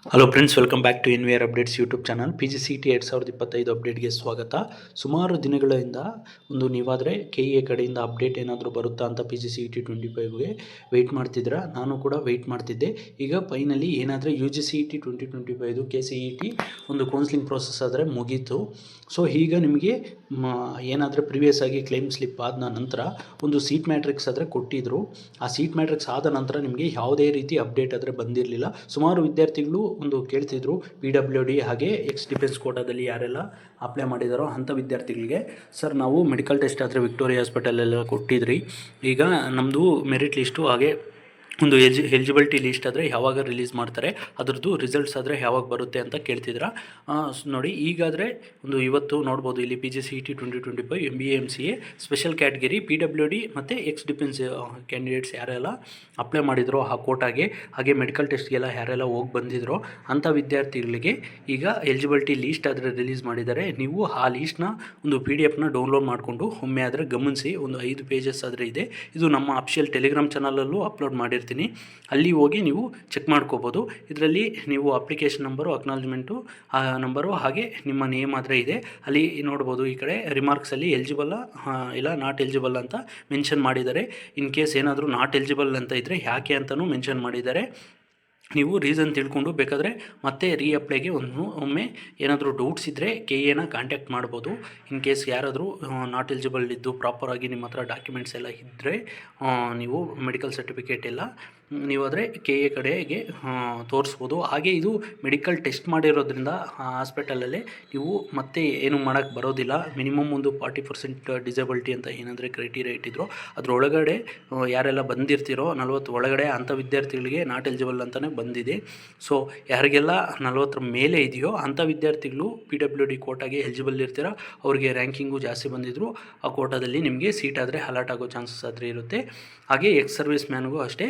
Hello friends, welcome back to NVR updates YouTube channel. PGCET 2025 ಅಪ್ಡೇಟ್ಗೆ ಸ್ವಾಗತ. ಸುಮಾರು ದಿನಗಳಿಂದ ನೀವಾದರೆ KA ಕಡೆಯಿಂದ ಅಪ್ಡೇಟ್ ಏನಾದರೂ ಬರುತ್ತಾ ಅಂತ PGCET 25ಗೆ ವೆಯ್ಟ್ ಮಾಡ್ತಿದ್ದೀರಾ. ನಾನು ಕೂಡ ವೆಯ್ಟ್ ಮಾಡ್ತಿದ್ದೆ. ಈಗ ಫೈನಲಿ ಏನಾದರೆ UGCET 2025 KCET ಕೌನ್ಸಿಲಿಂಗ್ ಪ್ರೋಸೆಸ್ ಆದರೆ ಮುಗೀತು. ಸೊ ಈಗ ನಿಮಗೆ ಏನಾದರೆ ಪ್ರಿವಿಯಸ್ ಆಗಿ ಕ್ಲೈಮ್ ಸ್ಲಿಪ್ ಆದ ನಂತರ ಸೀಟ್ ಮ್ಯಾಟ್ರಿಕ್ಸ್ ಆದರೆ ಕೊಟ್ಟಿದ್ದರು. ಆ ಸೀಟ್ ಮ್ಯಾಟ್ರಿಕ್ಸ್ ಆದ ನಂತರ ನಿಮಗೆ ಯಾವುದೇ ರೀತಿ ಅಪ್ಡೇಟ್ ಆದರೆ ಬಂದಿರಲಿಲ್ಲ. ಸುಮಾರು ವಿದ್ಯಾರ್ಥಿಗಳು ಕೇಳ್ತಿದ್ರು PWD ಹಾಗೆ ಎಕ್ಸ್ ಡಿಫೆನ್ಸ್ ಕೋಟಾದಲ್ಲಿ ಯಾರೆಲ್ಲ ಅಪ್ಲೈ ಮಾಡಿದಾರೋ ಅಂಥ ವಿದ್ಯಾರ್ಥಿಗಳಿಗೆ, ಸರ್ ನಾವು ಮೆಡಿಕಲ್ ಟೆಸ್ಟ್ ಆದರೆ ವಿಕ್ಟೋರಿಯಾ ಹಾಸ್ಪಿಟಲೆಲ್ಲ ಕೊಟ್ಟಿದ್ರಿ, ಈಗ ನಮ್ಮದು ಮೆರಿಟ್ ಲಿಸ್ಟು ಹಾಗೆ ಎಲಿಜಿಬಿಲಿಟಿ ಲಿಸ್ಟ್ ಆದರೆ ಯಾವಾಗ ರಿಲೀಸ್ ಮಾಡ್ತಾರೆ, ಅದರದ್ದು ರಿಸಲ್ಟ್ಸ್ ಆದರೆ ಯಾವಾಗ ಬರುತ್ತೆ ಅಂತ ಕೇಳ್ತಿದ್ರ. ನೋಡಿ, ಈಗಾದರೆ ಇವತ್ತು ನೋಡ್ಬೋದು ಇಲ್ಲಿ PGCET 2025 MBA MCA special category PWD ಮತ್ತು ಎಕ್ಸ್ ಡಿಫೆನ್ಸ್ ಕ್ಯಾಂಡಿಡೇಟ್ಸ್ ಯಾರೆಲ್ಲ ಅಪ್ಲೈ ಮಾಡಿದ್ರು ಆ ಕೋಟಾಗೆ, ಹಾಗೆ ಮೆಡಿಕಲ್ ಟೆಸ್ಟ್ಗೆಲ್ಲ ಯಾರೆಲ್ಲ ಹೋಗಿ ಬಂದಿದ್ರು ಅಂಥ ವಿದ್ಯಾರ್ಥಿಗಳಿಗೆ ಈಗ ಎಲಿಜಿಬಿಲಿಟಿ ಲೀಸ್ಟ್ ಆದರೆ ರಿಲೀಸ್ ಮಾಡಿದ್ದಾರೆ. ನೀವು ಆ ಲೀಸ್ಟ್ನ PDF ಡೌನ್ಲೋಡ್ ಮಾಡಿಕೊಂಡು ಒಮ್ಮೆ ಆದರೆ ಗಮನಿಸಿ. 5 ಪೇಜಸ್ ಆದರೆ ಇದೆ. ಇದು ನಮ್ಮ ಅಫಿಷಿಯಲ್ ಟೆಲಿಗ್ರಾಮ್ ಚಾನಲಲ್ಲೂ ಅಪ್ಲೋಡ್ ಮಾಡಿರ್ತೀನಿ, ಅಲ್ಲಿ ಹೋಗಿ ನೀವು ಚೆಕ್ ಮಾಡ್ಕೋಬೋದು. ಇದರಲ್ಲಿ ನೀವು ಅಪ್ಲಿಕೇಶನ್ ನಂಬರು, ಅಕ್ನಾಲಜ್ಮೆಂಟು ನಂಬರು ಹಾಗೆ ನಿಮ್ಮ ನೇಮ್ ಆದರೆ ಇದೆ. ಅಲ್ಲಿ ನೋಡ್ಬೋದು, ಈ ಕಡೆ ರಿಮಾರ್ಕ್ಸಲ್ಲಿ ಎಲಿಜಿಬಲ್ ಇಲ್ಲ ನಾಟ್ ಎಲಿಜಿಬಲ್ ಅಂತ ಮೆನ್ಷನ್ ಮಾಡಿದ್ದಾರೆ. ಇನ್ ಕೇಸ್ ಏನಾದರೂ ನಾಟ್ ಎಲಿಜಿಬಲ್ ಅಂತ ಇದ್ದರೆ ಯಾಕೆ ಅಂತಲೂ ಮೆನ್ಷನ್ ಮಾಡಿದ್ದಾರೆ. ನೀವು ರೀಸನ್ ತಿಳ್ಕೊಂಡು ಬೇಕಾದರೆ ಮತ್ತೆ ರೀಅಪ್ಲೈಗೆ ಒಮ್ಮೆ ಏನಾದರೂ ಡೌಟ್ಸ್ ಇದ್ದರೆ KAನ ಕಾಂಟ್ಯಾಕ್ಟ್ ಮಾಡ್ಬೋದು. ಇನ್ ಕೇಸ್ ಯಾರಾದರೂ ನಾಟ್ ಎಲಿಜಿಬಲ್ ಇದ್ದು ಪ್ರಾಪರಾಗಿ ನಿಮ್ಮ ಹತ್ರ ಡಾಕ್ಯುಮೆಂಟ್ಸ್ ಎಲ್ಲ ಇದ್ದರೆ, ನೀವು ಮೆಡಿಕಲ್ ಸರ್ಟಿಫಿಕೇಟ್ ಎಲ್ಲ ನೀವಾದರೆ KA ಕಡೆಗೆ ತೋರಿಸ್ಬೋದು. ಹಾಗೆ ಇದು ಮೆಡಿಕಲ್ ಟೆಸ್ಟ್ ಮಾಡಿರೋದ್ರಿಂದ ಹಾಸ್ಪಿಟಲಲ್ಲೇ ನೀವು ಮತ್ತೆ ಏನು ಮಾಡೋಕ್ಕೆ ಬರೋದಿಲ್ಲ. ಮಿನಿಮಮ್ 40% ಡಿಸೇಬಿಲಿಟಿ ಅಂತ ಏನಾದರೆ ಕ್ರೈಟೀರಿಯಾ ಇಟ್ಟಿದ್ರು, ಅದರೊಳಗಡೆ ಯಾರೆಲ್ಲ ಬಂದಿರ್ತೀರೋ 40 ಒಳಗಡೆ ಅಂಥ ವಿದ್ಯಾರ್ಥಿಗಳಿಗೆ ನಾಟ್ ಎಲಿಜಿಬಲ್ ಅಂತಲೇ ಬಂದಿದೆ. ಸೊ ಯಾರಿಗೆಲ್ಲ 40 ಮೇಲೆ ಇದೆಯೋ ಅಂಥ ವಿದ್ಯಾರ್ಥಿಗಳು PWD ಕೋಟಾಗೆ ಎಲಿಜಿಬಲ್ ಇರ್ತೀರ, ಅವರಿಗೆ ರ್ಯಾಂಕಿಂಗು ಜಾಸ್ತಿ ಬಂದಿದ್ರು ಆ ಕೋಟಾದಲ್ಲಿ ನಿಮಗೆ ಸೀಟ್ ಆದರೆ ಅಲಾಟ್ ಆಗೋ ಚಾನ್ಸಸ್ ಆದರೆ ಇರುತ್ತೆ. ಹಾಗೆ ಎಕ್ಸ್ ಸರ್ವಿಸ್ ಮ್ಯಾನ್ಗೂ ಅಷ್ಟೇ,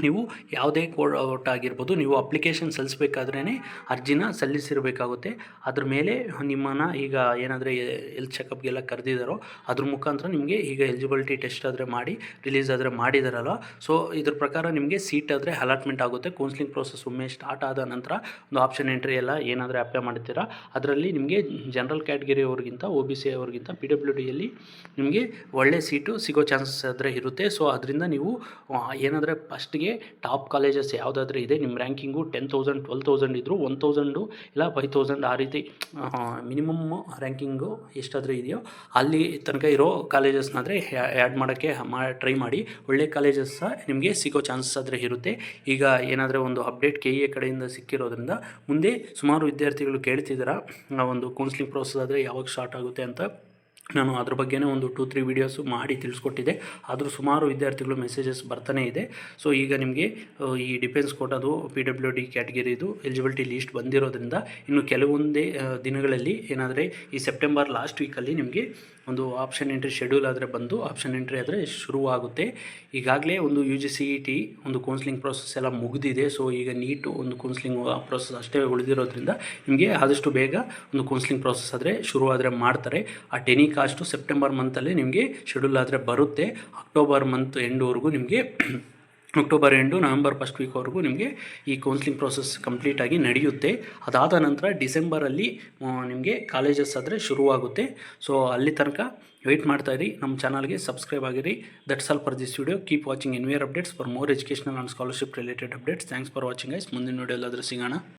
ನೀವು ಯಾವುದೇ ಕೋರ್ಟ್ ಆಗಿರ್ಬೋದು, ನೀವು ಅಪ್ಲಿಕೇಶನ್ ಸಲ್ಲಿಸಬೇಕಾದ್ರೇ ಅರ್ಜಿನ ಸಲ್ಲಿಸಿರಬೇಕಾಗುತ್ತೆ. ಅದ್ರ ಮೇಲೆ ನಿಮ್ಮನ್ನು ಈಗ ಏನಾದರೆ ಹೆಲ್ತ್ ಚೆಕಪ್ಗೆಲ್ಲ ಕರೆದಿದ್ದಾರೋ ಅದ್ರ ಮುಖಾಂತರ ನಿಮಗೆ ಈಗ ಎಲಿಜಿಬಿಲಿಟಿ ಟೆಸ್ಟ್ ಆದರೆ ಮಾಡಿ ರಿಲೀಸ್ ಆದರೆ ಮಾಡಿದಾರಲ್ಲ, ಸೊ ಇದ್ರ ಪ್ರಕಾರ ನಿಮಗೆ ಸೀಟ್ ಆದರೆ ಅಲಾಟ್ಮೆಂಟ್ ಆಗುತ್ತೆ. ಕೌನ್ಸಿಲಿಂಗ್ ಪ್ರೋಸೆಸ್ ಒಮ್ಮೆ ಸ್ಟಾರ್ಟ್ ಆದ ನಂತರ ಆಪ್ಷನ್ ಎಂಟ್ರಿ ಎಲ್ಲ ಏನಾದರೆ ಅಪ್ಲೈ ಮಾಡ್ತೀರಾ ಅದರಲ್ಲಿ ನಿಮಗೆ ಜನರಲ್ ಕ್ಯಾಟಗರಿ ಅವ್ರಿಗಿಂತ OBC ಅವ್ರಿಗಿಂತ PWDಯಲ್ಲಿ ನಿಮಗೆ ಒಳ್ಳೆ ಸೀಟು ಸಿಗೋ ಚಾನ್ಸಸ್ ಆದರೆ ಇರುತ್ತೆ. ಸೊ ಅದರಿಂದ ನೀವು ಏನಾದರೆ ಫಸ್ಟ್ಗೆ ಟಾಪ್ ಕಾಲೇಜಸ್ ಯಾವುದಾದ್ರೂ ಇದೆ, ನಿಮ್ಮ ರ್ಯಾಂಕಿಂಗು 10,000 12,000 ಇದ್ದರೂ 1,000 ಇಲ್ಲ 5,000 ಆ ರೀತಿ ಮಿನಿಮಮ್ ರ್ಯಾಂಕಿಂಗು ಎಷ್ಟಾದರೂ ಇದೆಯೋ ಅಲ್ಲಿ ತನಕ ಇರೋ ಕಾಲೇಜಸ್ನಾದರೆ ಆ್ಯಡ್ ಮಾಡೋಕ್ಕೆ ಟ್ರೈ ಮಾಡಿ. ಒಳ್ಳೆ ಕಾಲೇಜಸ್ ನಿಮಗೆ ಸಿಗೋ ಚಾನ್ಸಸ್ ಆದರೆ ಇರುತ್ತೆ. ಈಗ ಏನಾದರೂ ಅಪ್ಡೇಟ್ KA ಕಡೆಯಿಂದ ಸಿಕ್ಕಿರೋದ್ರಿಂದ ಮುಂದೆ ಸುಮಾರು ವಿದ್ಯಾರ್ಥಿಗಳು ಕೇಳ್ತಿದ್ದೀರಾ ಕೌನ್ಸಿಲಿಂಗ್ ಪ್ರೋಸೆಸ್ ಆದರೆ ಯಾವಾಗ ಸ್ಟಾರ್ಟ್ ಆಗುತ್ತೆ ಅಂತ. ನಾನು ಅದ್ರ ಬಗ್ಗೆನೇ 2-3 ವೀಡಿಯೋಸು ಮಾಡಿ ತಿಳಿಸ್ಕೊಟ್ಟಿದ್ದೆ, ಆದರೂ ಸುಮಾರು ವಿದ್ಯಾರ್ಥಿಗಳು ಮೆಸೇಜಸ್ ಬರ್ತಾನೆ ಇದೆ. ಸೊ ಈಗ ನಿಮಗೆ ಈ ಡಿಫೆನ್ಸ್ ಕೋಟಾದು PWD ಕ್ಯಾಟಗರಿದು ಎಲಿಜಿಬಿಲಿಟಿ ಲೀಸ್ಟ್ ಬಂದಿರೋದ್ರಿಂದ ಇನ್ನು ಕೆಲವೊಂದೇ ದಿನಗಳಲ್ಲಿ ಏನಾದರೆ ಈ ಸೆಪ್ಟೆಂಬರ್ ಲಾಸ್ಟ್ ವೀಕಲ್ಲಿ ನಿಮಗೆ ಆಪ್ಷನ್ ಎಂಟ್ರಿ ಶೆಡ್ಯೂಲ್ ಆದರೆ ಬಂದು ಆಪ್ಷನ್ ಎಂಟ್ರಿ ಆದರೆ ಶುರುವಾಗುತ್ತೆ. ಈಗಾಗಲೇ UGCET ಕೌನ್ಸಿಲಿಂಗ್ ಪ್ರೋಸೆಸ್ ಎಲ್ಲ ಮುಗಿದಿದೆ. ಸೊ ಈಗ ನೀಟು ಕೌನ್ಸಿಲಿಂಗ್ ಪ್ರೋಸೆಸ್ ಅಷ್ಟೇ ಉಳಿದಿರೋದ್ರಿಂದ ನಿಮಗೆ ಆದಷ್ಟು ಬೇಗ ಕೌನ್ಸಿಲಿಂಗ್ ಪ್ರೋಸೆಸ್ ಆದರೆ ಶುರುವಾದರೆ ಮಾಡ್ತಾರೆ. ಆ ಟೆನಿಕಾಸ್ಟು ಸೆಪ್ಟೆಂಬರ್ ಮಂತಲ್ಲೇ ನಿಮಗೆ ಶೆಡ್ಯೂಲ್ ಆದರೆ ಬರುತ್ತೆ. ಅಕ್ಟೋಬರ್ ಮಂತ್ ಎಂಡ್ವರೆಗೂ ನಿಮಗೆ ಅಕ್ಟೋಬರ್ ಎಂಡು ನವೆಂಬರ್ ಫಸ್ಟ್ ವೀಕ್ವರೆಗೂ ನಿಮಗೆ ಈ ಕೌನ್ಸಿಲಿಂಗ್ ಪ್ರೋಸೆಸ್ ಕಂಪ್ಲೀಟಾಗಿ ನಡೆಯುತ್ತೆ. ಅದಾದ ನಂತರ ಡಿಸೆಂಬರಲ್ಲಿ ನಿಮಗೆ ಕಾಲೇಜಸ್ ಆದರೆ ಶುರುವಾಗುತ್ತೆ. ಸೊ ಅಲ್ಲಿ ತನಕ ವೆಯ್ಟ್ ಮಾಡ್ತಾಯಿರಿ. ನಮ್ಮ ಚಾನಲ್ಗೆ ಸಬ್ಸ್ಕ್ರೈಬ್ ಆಗಿರಿ. That's all for this video. Keep watching NVR updates for more educational and scholarship related updates. Thanks for watching guys. ಮುಂದಿನ ವಿಡಿಯೋ ಎಲ್ಲಾದರೂ ಸಿಗೋಣ.